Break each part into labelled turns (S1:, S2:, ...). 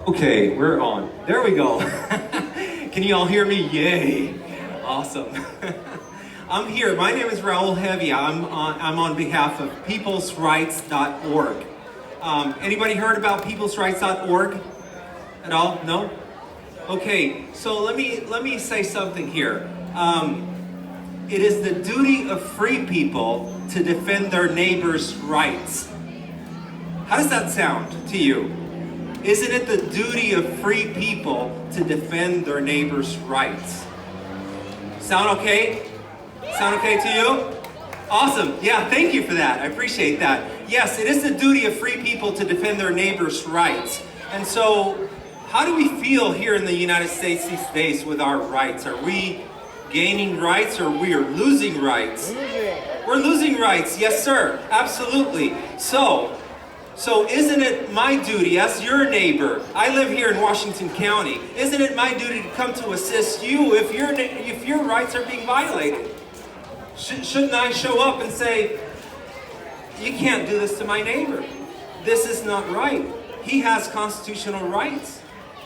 S1: Okay, we're on. There we go. Can you all hear me? Yay. Awesome. I'm here. My name is Raul Heavy. I'm on behalf of peoplesrights.org. Anybody heard about peoplesrights.org at all? No? Okay, so let me say something here. It is the duty of free people to defend their neighbors' rights. How does that sound to you? Isn't it the duty of free people to defend their neighbors' rights? Sound okay? Sound okay to you? Awesome. Yeah, thank you for that. I appreciate that. Yes, it is the duty of free people to defend their neighbors' rights. And so, how do we feel here in the United States these days with our rights? Are we gaining rights or we are losing rights? We're losing rights. Yes, sir. Absolutely. So isn't it my duty as your neighbor? I live here in Washington County. Isn't it my duty to come to assist you if your rights are being violated? Shouldn't I show up and say, you can't do this to my neighbor. This is not right. He has constitutional rights.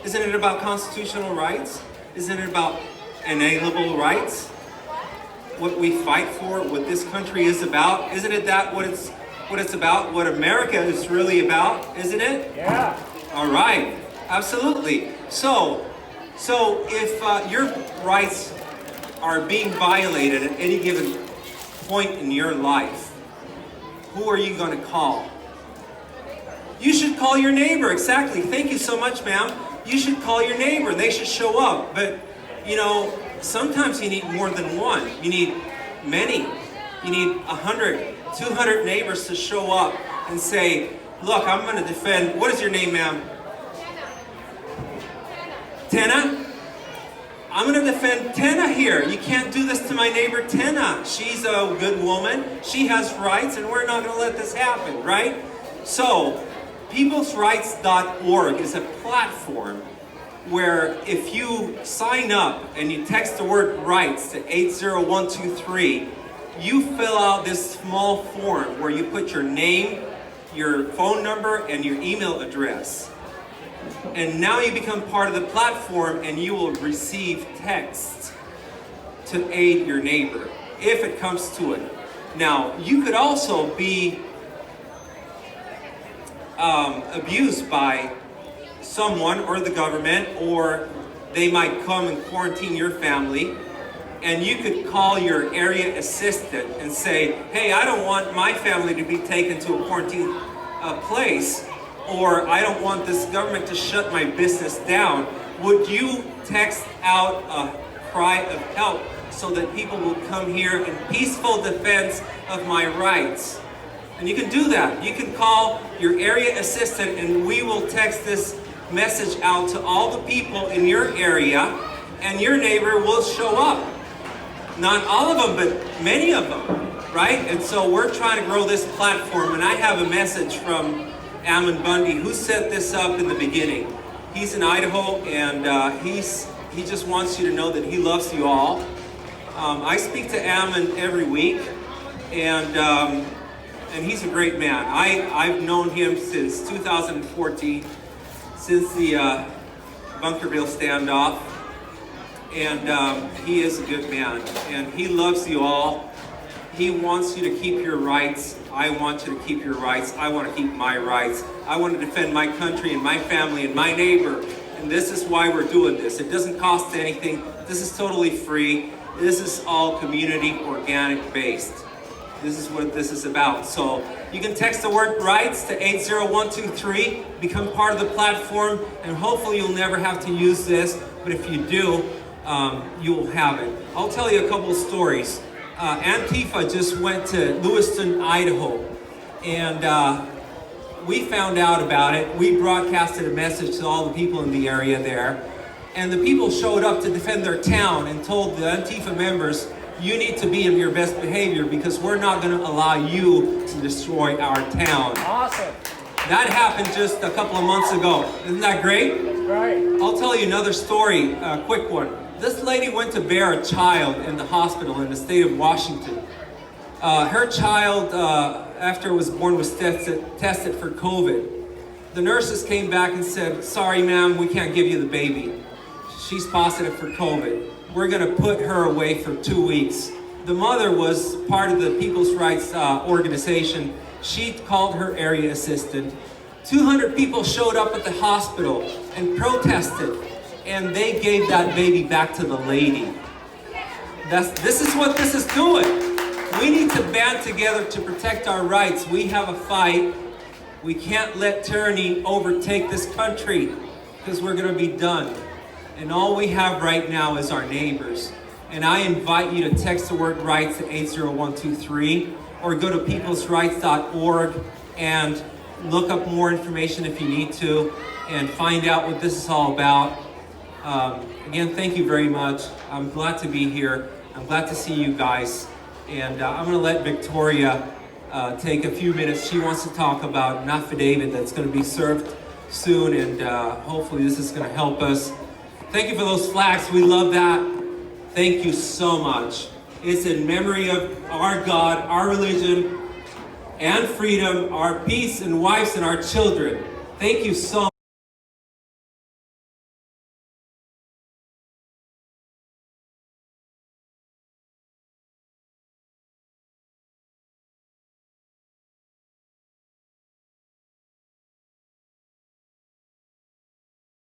S1: Isn't it about constitutional rights? Isn't it about inalienable rights? What we fight for, what this country is about? Isn't it that what it's about, what America is really about, isn't it?
S2: Yeah.
S1: All right, absolutely. So if your rights are being violated at any given point in your life, who are you going to call? You should call your neighbor, exactly. Thank you so much, ma'am. You should call your neighbor. They should show up. But, sometimes you need more than one. You need many. You need 100, 200 neighbors to show up and say, look, I'm going to defend. What is your name, ma'am? Tena? I'm going to defend Tena here. You can't do this to my neighbor Tena. She's a good woman. She has rights, and we're not going to let this happen, right? So, peoplesrights.org is a platform where if you sign up and you text the word rights to 80123, you fill out this small form where you put your name, your phone number, and your email address. And now you become part of the platform and you will receive texts to aid your neighbor, if it comes to it. Now, you could also be abused by someone or the government, or they might come and quarantine your family. And you could call your area assistant and say, hey, I don't want my family to be taken to a quarantine place, or I don't want this government to shut my business down. Would you text out a cry of help so that people will come here in peaceful defense of my rights? And you can do that. You can call your area assistant and we will text this message out to all the people in your area, and your neighbor will show up. Not all of them, but many of them, right? And so we're trying to grow this platform, and I have a message from Ammon Bundy, who set this up in the beginning. He's in Idaho, and he just wants you to know that he loves you all. I speak to Ammon every week, and he's a great man. I've known him since 2014, since the Bunkerville standoff. And he is a good man, and he loves you all. He wants you to keep your rights. I want you to keep your rights. I want to keep my rights. I want to defend my country and my family and my neighbor. And this is why we're doing this. It doesn't cost anything. This is totally free. This is all community organic based. This is what this is about. So you can text the word rights to 80123, become part of the platform, and hopefully you'll never have to use this. But if you do, you will have it. I'll tell you a couple of stories. Antifa just went to Lewiston, Idaho, and we found out about it. We broadcasted a message to all the people in the area there, and the people showed up to defend their town and told the Antifa members, you need to be in your best behavior because we're not going to allow you to destroy our town.
S2: Awesome.
S1: That happened just a couple of months ago. Isn't that great?
S2: That's right.
S1: I'll tell you another story, a quick one. This lady went to bear a child in the hospital in the state of Washington. Her child, after it was born, was tested for COVID. the nurses came back and said, sorry ma'am, we can't give you the baby. She's positive for COVID. We're gonna put her away for 2 weeks. The mother was part of the People's Rights organization. She called her area assistant. 200 people showed up at the hospital and protested, and they gave that baby back to the lady. This is what this is doing. We need to band together to protect our rights. We have a fight. We can't let tyranny overtake this country, because we're going to be done. And all we have right now is our neighbors. And I invite you to text the word rights to 80123 or go to peoplesrights.org and look up more information if you need to and find out what this is all about. Again, thank you very much. I'm glad to be here. I'm glad to see you guys. And I'm going to let Victoria take a few minutes. She wants to talk about an affidavit that's going to be served soon, and hopefully this is going to help us. Thank you for those flags. We love that. Thank you so much. It's in memory of our God, our religion, and freedom, our peace and wives and our children. Thank you so much.